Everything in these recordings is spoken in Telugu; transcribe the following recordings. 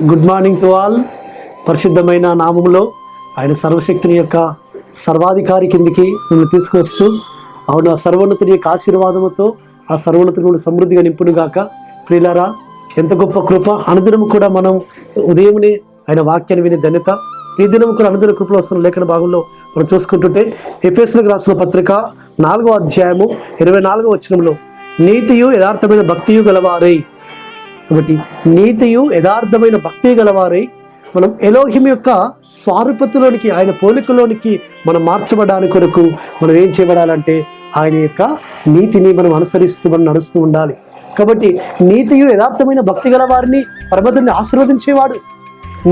Good morning to all. పరిశుద్ధమైన నామములో ఆయన సర్వశక్తిని యొక్క సర్వాధికారి కిందికి మిమ్మల్ని తీసుకొస్తూ అవును ఆ సర్వోన్నతుని యొక్క ఆశీర్వాదముతో ఆ సర్వోన్నతుని సమృద్ధిగా నింపునుగాక. ప్రియులారా, ఎంత గొప్ప కృప! అనుదినము కూడా మనం ఉదయమునే ఆయన వాక్యాన్ని వినే ధన్యత. ఈ దినము కూడా అనుదిన కృపలో వస్తున్న లేఖన భాగంలో మనం చూసుకుంటుంటే ఎఫెసీయులకు రాసిన పత్రిక 4వ అధ్యాయము 24వ వచనంలో నీతియు యథార్థమైన భక్తియు గలవారై, కాబట్టి నీతియు యథార్థమైన భక్తి గలవారై మనం ఎలోహిం యొక్క స్వారూపతలోనికి ఆయన పోలికలోనికి మనం మార్చబడడానికి కొరకు మనం ఏం చేయబడాలంటే ఆయన యొక్క నీతిని మనం అనుసరిస్తూ మనం నడుస్తూ ఉండాలి. కాబట్టి నీతియు యథార్థమైన భక్తి గల వారిని పరమతుని ఆశీర్వదించేవాడు.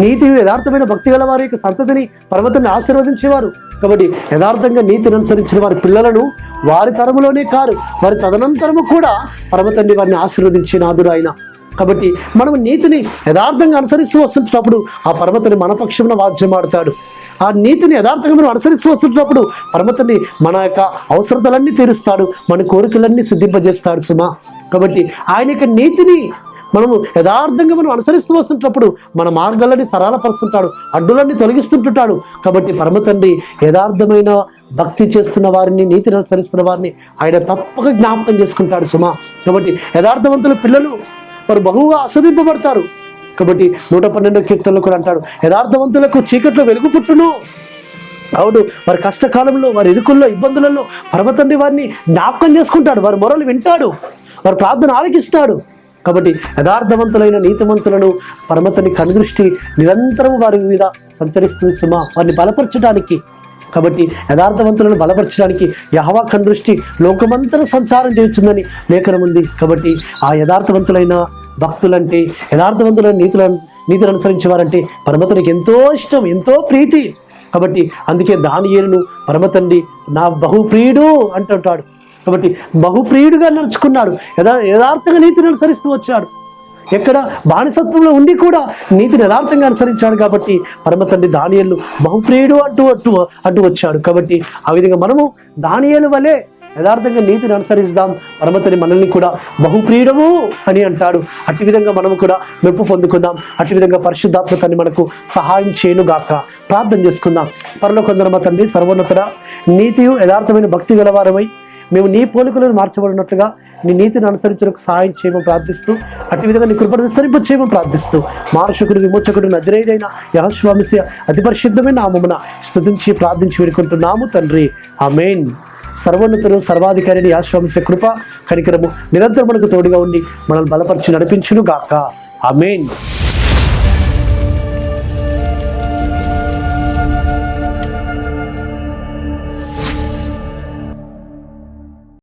నీతియు యథార్థమైన భక్తి గల వారి యొక్క సంతతిని పరమతుని ఆశీర్వదించేవారు. కాబట్టి యథార్థంగా నీతిని అనుసరించిన వారి పిల్లలను వారి తరములోనే కారు వారి తదనంతరము కూడా పరమతండ్రి వారిని ఆశీర్వదించినాదురు ఆయన. కాబట్టి మనం నీతిని యథార్థంగా అనుసరిస్తూ వస్తున్నప్పుడు ఆ పరమతండ్రి మన పక్షమున వాద్యమాడతాడు. ఆ నీతిని యథార్థంగా మనం అనుసరిస్తూ వస్తున్నప్పుడు పరమతండ్రి మన యొక్క అవసరతలన్నీ తీరుస్తాడు, మన కోరికలన్నీ సిద్ధింపజేస్తాడు సుమా. కాబట్టి ఆయన యొక్క నీతిని మనము యథార్థంగా మనం అనుసరిస్తూ వస్తుంటప్పుడు మన మార్గాలన్నీ సరళపరుస్తుంటాడు, అడ్డులన్నీ తొలగిస్తుంటాడు. కాబట్టి పరమతండ్రి యథార్థమైన భక్తి చేస్తున్న వారిని, నీతిని అనుసరిస్తున్న వారిని ఆయన తప్పక జ్ఞాపకం చేసుకుంటాడు సుమా. కాబట్టి యథార్థవంతుల పిల్లలు వారు బహుగా ఆస్వాదింపబడతారు. కాబట్టి 112వ కీర్తనలో కూడా అంటాడు, యథార్థవంతులకు చీకట్లో వెలుగు పుట్టును. అవును, వారి కష్టకాలంలో, వారి ఇరుకుల్లో, ఇబ్బందులలో పరమతండ్రి వారిని జ్ఞాపకం చేసుకుంటాడు, వారి మొరలు వింటాడు, వారి ప్రార్థన ఆలకిస్తాడు. కాబట్టి యథార్థవంతులైన నీతిమంతులను పరమతండ్రి కనుదృష్టి నిరంతరం వారి మీద సంచరిస్తుంది సుమా, వారిని బలపరచడానికి. కాబట్టి యథార్థవంతులను బలపరచడానికి యెహోవా కనుదృష్టి లోకమంతరం సంచారం చేస్తుందని లేఖనం ఉంది. కాబట్టి ఆ యథార్థవంతులైన భక్తులంటే, యథార్థవంతులైన నీతిని అనుసరించేవారంటే పరమతండ్రికి ఎంతో ఇష్టం, ఎంతో ప్రీతి. కాబట్టి అందుకే దానియేలును పరమతండ్రి నా బహుప్రియుడు అంటుంటాడు. కాబట్టి బహుప్రియుడుగా నడుచుకున్నాడు, యథార్థంగా నీతిని అనుసరిస్తూ వచ్చాడు. ఎక్కడ బానిసత్వంలో ఉండి కూడా నీతిని యథార్థంగా అనుసరించాడు. కాబట్టి పరమతండ్రి దానియేలు బహుప్రియుడు అంటూ వచ్చాడు. కాబట్టి ఆ విధంగా మనము దానియేలు వలె యథార్థంగా నీతిని అనుసరిస్తాం. పరమతండ్రి మనల్ని కూడా బహుప్రియుడము అని అంటాడు. అట్టి విధంగా మనము కూడా మెప్పు పొందుకుందాం. అట్టి విధంగా పరిశుద్ధాత్మ తండ్రి మనకు సహాయం చేయనుగాక. ప్రార్థన చేసుకుందాం. పరలోకందరమ తండ్రి, సర్వోన్నతుడా, నీతియు యథార్థమైన భక్తి గలవారమై మేము నీ పోలికలను మార్చబడినట్లుగా నీ నీతిని అనుసరించడానికి సహాయం చేయమని ప్రార్థిస్తూ, అట్టి విధంగా నీ కృపను విస్తరింప చేయమని ప్రార్థిస్తూ, మారక్షకుడు విమోచకుడు నజరేయుడైన యెహోషువ మెస్సియా అతి పరిశుద్ధమైన నామమున స్తుతించి ప్రార్థించి వేడుకుంటున్నాము తండ్రి. ఆమేన్. సర్వోన్నతుడు సర్వాధికారిని యెహోషువ మెస్సియా కృప కనికరము నిరంతరం మనకు తోడుగా ఉండి మనల్ని బలపరిచి నడిపించును గాక. ఆమేన్.